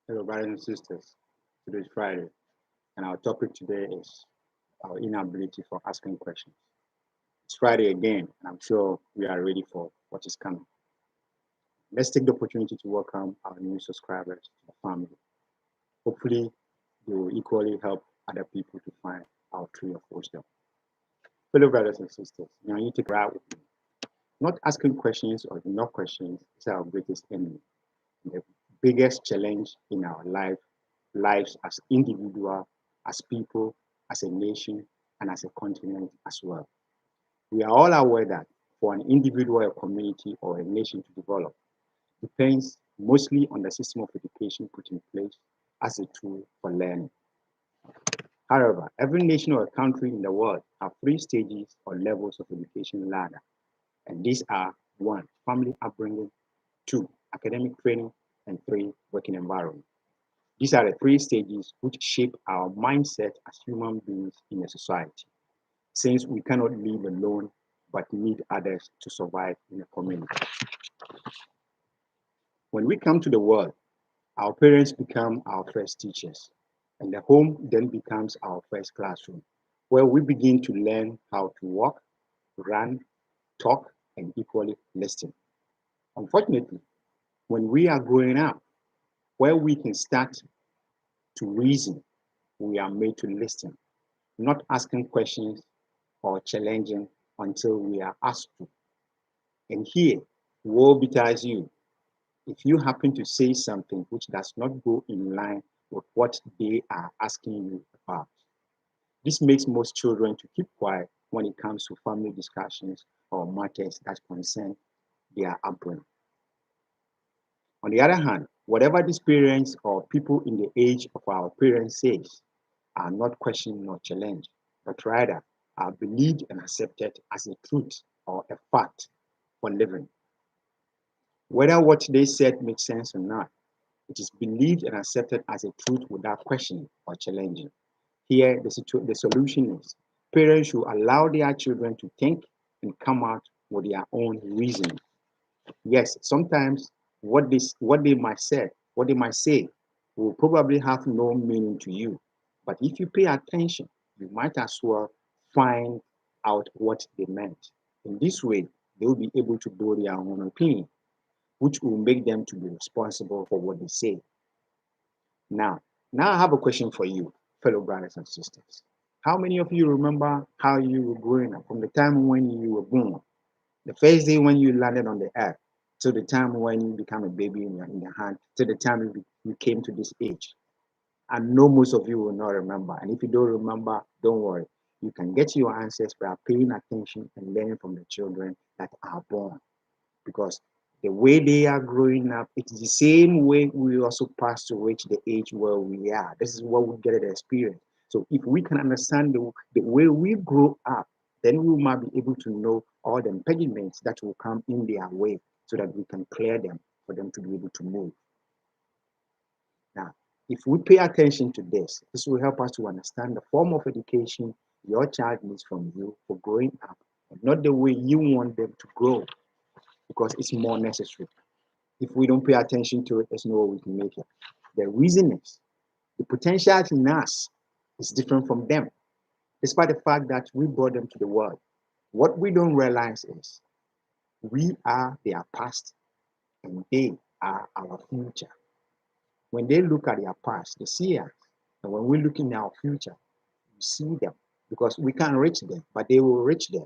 Hello, brothers and sisters. Today is Friday, and our topic today is our inability for asking questions. It's Friday again, and I'm sure we are ready for what is coming. Let's take the opportunity to welcome our new subscribers to the family. Hopefully, they will equally help other people to find our tree of wisdom. Fellow brothers and sisters, now you take right with me. Not asking questions or no questions is our greatest enemy. The biggest challenge in our lives as individual, as people, as a nation, and as a continent as well. We are all aware that for an individual, a community, or a nation to develop depends mostly on the system of education put in place as a tool for learning. However, every nation or country in the world have three stages or levels of education ladder, and these are one, family upbringing, two, academic training, and three, working environment. These are the three stages which shape our mindset as human beings in a society, since we cannot live alone but need others to survive in a community. When we come to the world, our parents become our first teachers, and the home then becomes our first classroom, where we begin to learn how to walk, run, talk, and equally listen. Unfortunately, when we are growing up, where we can start to reason, we are made to listen, not asking questions or challenging until we are asked to. And here, woe betides you if you happen to say something which does not go in line with what they are asking you about. This makes most children to keep quiet when it comes to family discussions or matters that concern their upbringing. On the other hand, whatever these parents or people in the age of our parents says are not questioned nor challenged, but rather are believed and accepted as a truth or a fact for living. Whether what they said makes sense or not, it is believed and accepted as a truth without questioning or challenging. Here, the solution is parents should allow their children to think and come out with their own reasoning. Yes, sometimes what they might say will probably have no meaning to you. But if you pay attention, you might as well find out what they meant. In this way, they will be able to build their own opinion, which will make them to be responsible for what they say. Now, now I have a question for you, fellow brothers and sisters. How many of you remember how you were growing up from the time when you were born? The first day when you landed on the earth, to the time when you become a baby in your hand, to the time you came to this age. I know most of you will not remember. And if you don't remember, don't worry. You can get your answers by paying attention and learning from the children that are born. Because the way they are growing up, it's the same way we also pass to reach the age where we are. This is what we get the experience. So if we can understand the way we grow up, then we might be able to know all the impediments that will come in their way so that we can clear them for them to be able to move. Now, if we pay attention to this will help us to understand the form of education your child needs from you for growing up, and not the way you want them to grow, because it's more necessary. If we don't pay attention to it, there's no way we can make it. The reason is the potential in us is different from them, despite the fact that we brought them to the world. What we don't realize is we are their past and they are our future. When they look at their past, they see us. And when we look in our future, we see them because we can't reach them, but they will reach them.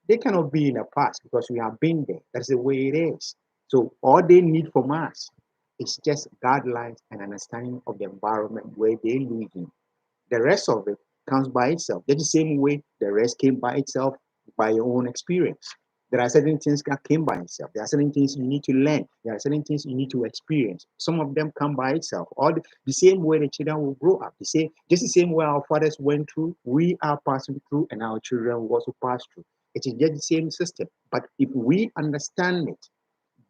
They cannot be in the past because we have been there. That's the way it is. So all they need from us is just guidelines and understanding of the environment where they live in. The rest of it comes by itself. Just the same way the rest came by itself by your own experience. There are certain things that came by itself. There are certain things you need to learn. There are certain things you need to experience. Some of them come by itself. All the same way the children will grow up. Just the same way our fathers went through, we are passing through, and our children will also pass through. It is just the same system. But if we understand it,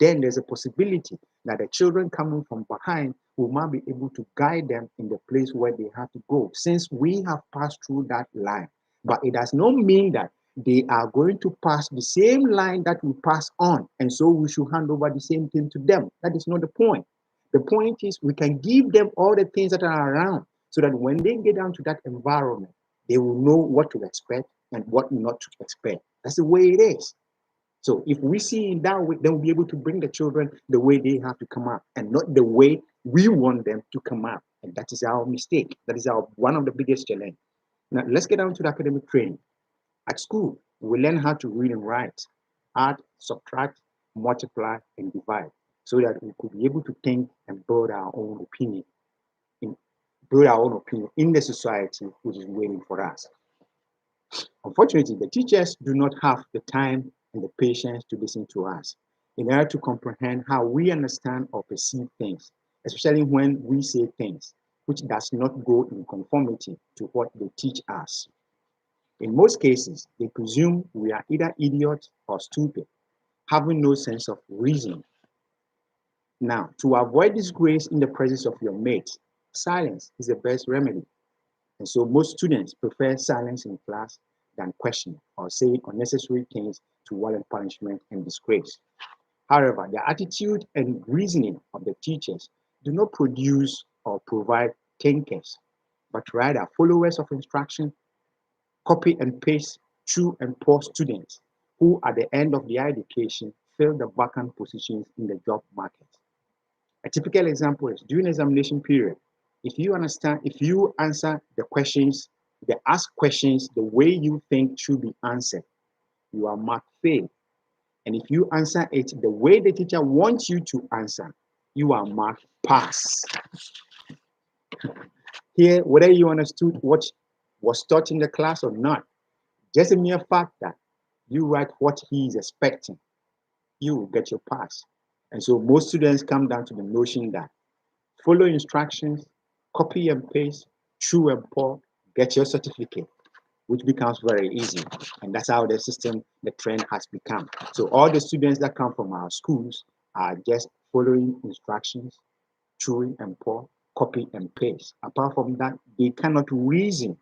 then there's a possibility that the children coming from behind will might be able to guide them in the place where they have to go, since we have passed through that line. But it does not mean that they are going to pass the same line that we pass on, and so we should hand over the same thing to them. That is not the point. The point is we can give them all the things that are around so that when they get down to that environment, they will know what to expect and what not to expect. That's the way it is. So if we see in that way, then we'll be able to bring the children the way they have to come up and not the way we want them to come up. And that is our mistake. That is our one of the biggest challenge. Now let's get down to the academic training. At school, we learn how to read and write, add, subtract, multiply, and divide, so that we could be able to think and in, build our own opinion in the society which is waiting for us. Unfortunately, the teachers do not have the time and the patience to listen to us in order to comprehend how we understand or perceive things, especially when we say things which does not go in conformity to what they teach us. In most cases, they presume we are either idiots or stupid, having no sense of reason. Now, to avoid disgrace in the presence of your mates, silence is the best remedy. And so most students prefer silence in class than question or saying unnecessary things to warrant punishment and disgrace. However, the attitude and reasoning of the teachers do not produce or provide thinkers, but rather followers of instruction, copy and paste true and poor students who, at the end of their education, fill the vacant positions in the job market. A typical example is during examination period. If you answer the questions, the asked questions the way you think should be answered, you are marked fail. And if you answer it the way the teacher wants you to answer, you are marked pass. Here, whether you understood what was taught in the class or not, just a mere fact that you write what he is expecting, you will get your pass. And so most students come down to the notion that follow instructions, copy and paste, true and poor, get your certificate, which becomes very easy. And that's how the system, the trend has become. So all the students that come from our schools are just following instructions, true and poor, copy and paste. Apart from that, they cannot reason,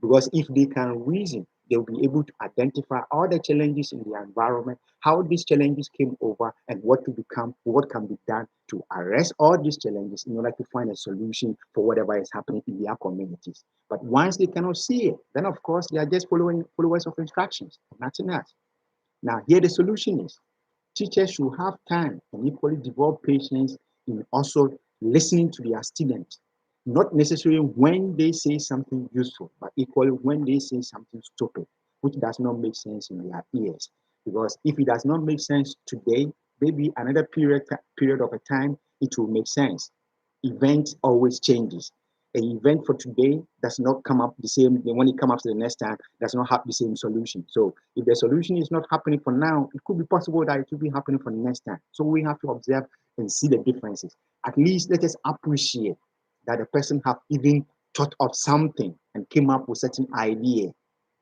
because if they can reason, they'll be able to identify all the challenges in the environment, how these challenges came over, and what can be done to arrest all these challenges in order to find a solution for whatever is happening in their communities. But once they cannot see it, then of course they are just followers of instructions, nothing else. Now, here the solution is teachers should have time and equally develop patience in also listening to their students, not necessarily when they say something useful, but equally when they say something stupid, which does not make sense in their ears. Because if it does not make sense today, maybe another period of a time, it will make sense. Event always changes. An event for today does not come up the same when it comes up to the next time, does not have the same solution. So if the solution is not happening for now, it could be possible that it will be happening for the next time. So we have to observe and see the differences. At least let us appreciate that the person have even thought of something and came up with certain idea.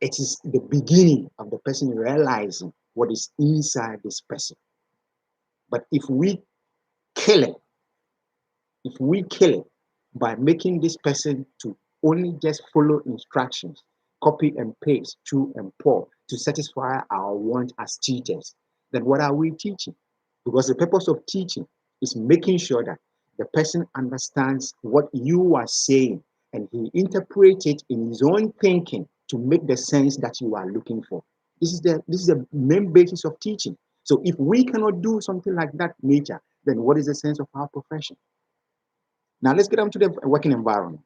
It is the beginning of the person realizing what is inside this person. But kill it, if we kill it by making this person to only just follow instructions, copy and paste, true and poor, to satisfy our want as teachers, then what are we teaching? Because the purpose of teaching is making sure that the person understands what you are saying and he interprets it in his own thinking to make the sense that you are looking for. This is the main basis of teaching. So if we cannot do something like that nature, then what is the sense of our profession? Now let's get on to the working environment.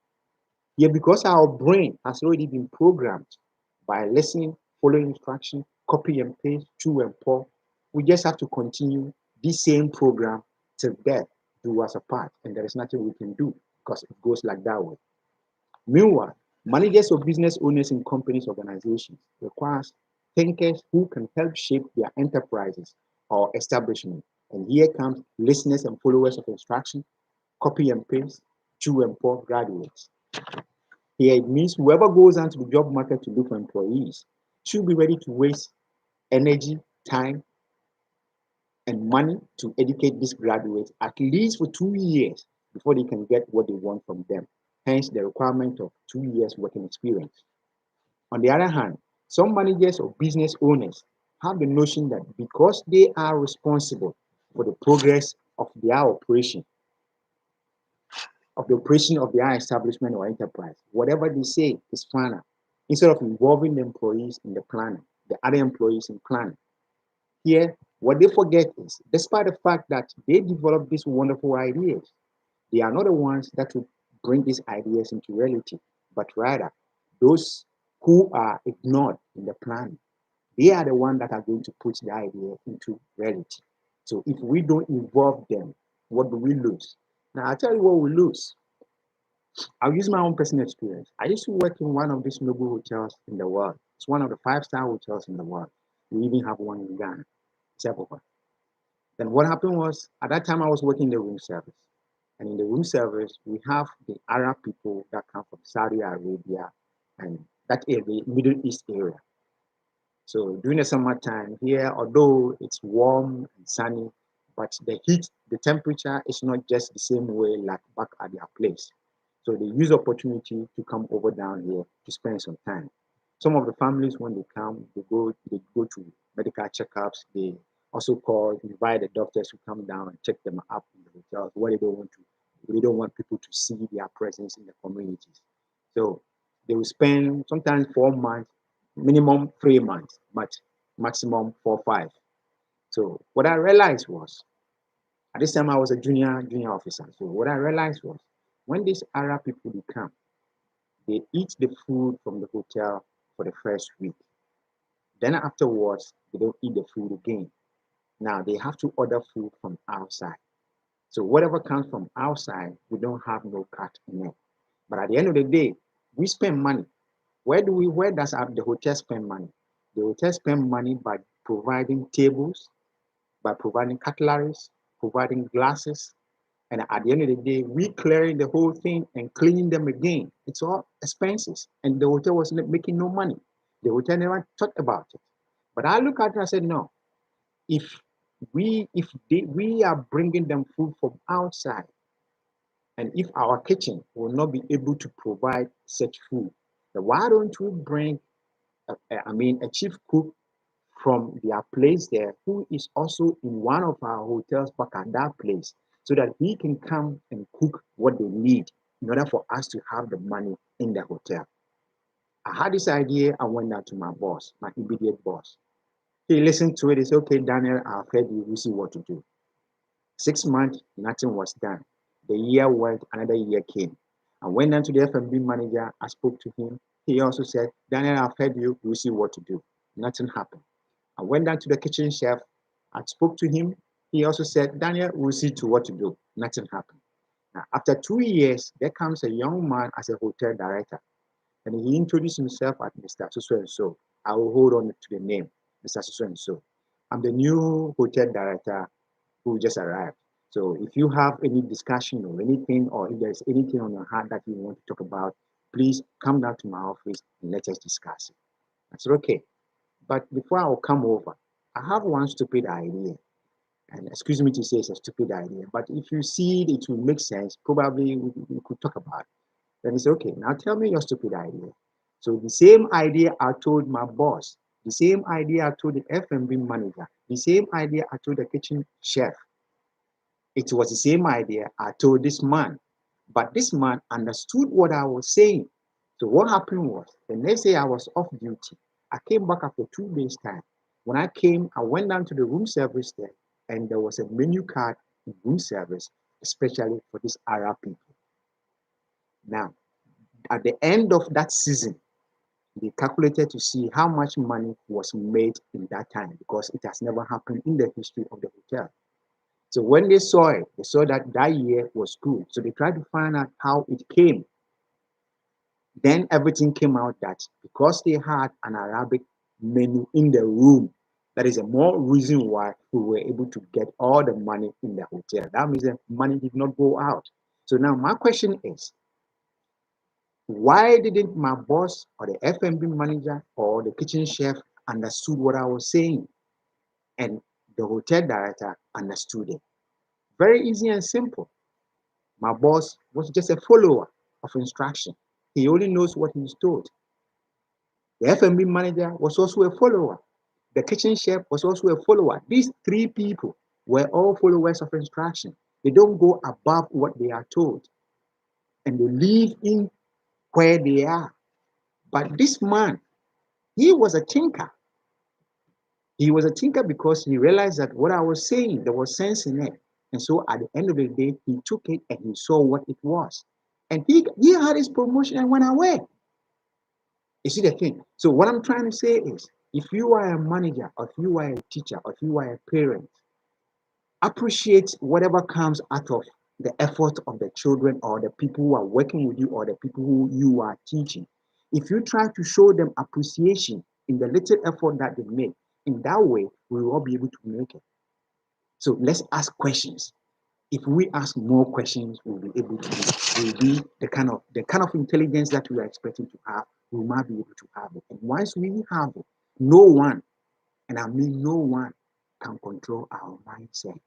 Here, because our brain has already been programmed by listening, following instruction, copy and paste, true and poor, we just have to continue this same program till death do us apart, and there is nothing we can do because it goes like that way. Meanwhile, managers or business owners in companies, organizations requires thinkers who can help shape their enterprises or establishment. And here comes listeners and followers of instruction, copy and paste, true and poor graduates. Here it means whoever goes onto the job market to look for employees should be ready to waste energy, time, and money to educate these graduates at least for 2 years before they can get what they want from them. Hence the requirement of 2 years working experience. On the other hand, some managers or business owners have the notion that because they are responsible for the progress of their operation, of the operation of their establishment or enterprise. Whatever they say is final. Instead of involving the employees in the planning, the other employees in planning. Here, what they forget is, despite the fact that they develop these wonderful ideas, they are not the ones that will bring these ideas into reality, but rather those who are ignored in the planning. They are the ones that are going to put the idea into reality. So if we don't involve them, what do we lose? Now I'll tell you what we lose. I'll use my own personal experience. I used to work in one of these noble hotels in the world. It's one of the five-star hotels in the world. We even have one in Ghana, Sepulveda. Then what happened was, at that time I was working in the room service. And in the room service, we have the Arab people that come from Saudi Arabia and that area, Middle East area. So during the summertime here, although it's warm and sunny, but the heat, the temperature is not just the same way like back at their place. So they use opportunity to come over down here to spend some time. Some of the families, when they come, they go to medical checkups. They also invite the doctors to come down and check them up in the hotels. What they don't want people to see their presence in the communities. So they will spend sometimes 4 months, minimum 3 months, but maximum 4, 5. So what I realized was, at this time I was a junior officer. So what I realized was, when these Arab people they come, they eat the food from the hotel for the first week. Then afterwards, they don't eat the food again. Now they have to order food from outside. So whatever comes from outside, we don't have no cut in it. But at the end of the day, we spend money. Where does the hotel spend money? The hotel spend money by providing tables, by providing cutleries, providing glasses, and at the end of the day, we clearing the whole thing and cleaning them again. It's all expenses. And the hotel was making no money. The hotel never thought about it. But I look at it and I said, no, if we are bringing them food from outside, and if our kitchen will not be able to provide such food, then why don't we bring, a chief cook from their place there, who is also in one of our hotels back at that place, so that he can come and cook what they need in order for us to have the money in the hotel. I had this idea. I went out to my boss, my immediate boss. He listened to it. He said, okay, Daniel, I've heard you. We see what to do. 6 months, nothing was done. The year went, another year came. I went down to the F&B manager. I spoke to him. He also said, Daniel, I've heard you. We'll see what to do. Nothing happened. I went down to the kitchen chef. I spoke to him. He also said, Daniel, we'll see to what to do. Nothing happened. Now, after 2 years, there comes a young man as a hotel director, and he introduced himself as Mr. So and so. I will hold on to the name, Mr. So and so. I'm the new hotel director who just arrived. So if you have any discussion or anything, or if there's anything on your heart that you want to talk about, please come down to my office and let us discuss it. I said, okay. But before I will come over, I have one stupid idea. And excuse me to say it's a stupid idea, but if you see it, it will make sense. Probably we could talk about it. Then he said, okay, now tell me your stupid idea. So the same idea I told my boss, the same idea I told the F&B manager, the same idea I told the kitchen chef. It was the same idea I told this man, but this man understood what I was saying. So what happened was, the next day I was off duty. I came back after 2 days' time. When I came, I went down to the room service there, and there was a menu card in room service, especially for these Arab people. Now, at the end of that season, they calculated to see how much money was made in that time, because it has never happened in the history of the hotel. So when they saw it, they saw that that year was good. So they tried to find out how it came. Then everything came out that because they had an Arabic menu in the room, that is a more reason why we were able to get all the money in the hotel. That means that money did not go out. So now my question is, why didn't my boss or the F&B manager or the kitchen chef understood what I was saying, and the hotel director understood it? Very easy and simple. My boss was just a follower of instruction. He only knows what he's told. The F&B manager was also a follower. The kitchen chef was also a follower. These three people were all followers of instruction. They don't go above what they are told. and they live in where they are. But this man, he was a thinker. He was a thinker because he realized that what I was saying, there was sense in it. And so at the end of the day, he took it and he saw what it was. And he had his promotion and went away. You see the thing? So what I'm trying to say is, if you are a manager, or if you are a teacher, or if you are a parent, appreciate whatever comes out of the effort of the children or the people who are working with you or the people who you are teaching. If you try to show them appreciation in the little effort that they make, in that way, we will all be able to make it. So let's ask questions. If we ask more questions, we'll be able to, will be the kind of intelligence that we are expecting to have, we might be able to have it. And once we have it, no one, and I mean no one, can control our mindset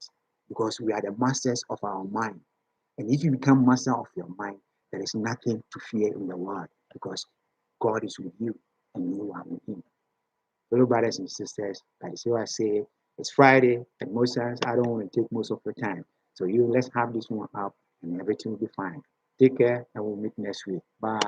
because we are the masters of our mind. And if you become master of your mind, there is nothing to fear in the world because God is with you and you are with Him. Fellow brothers and sisters, like so I say, it's Friday, and most times I don't want to take most of the time. So let's have this one up and everything will be fine. Take care and we'll meet next week. Bye.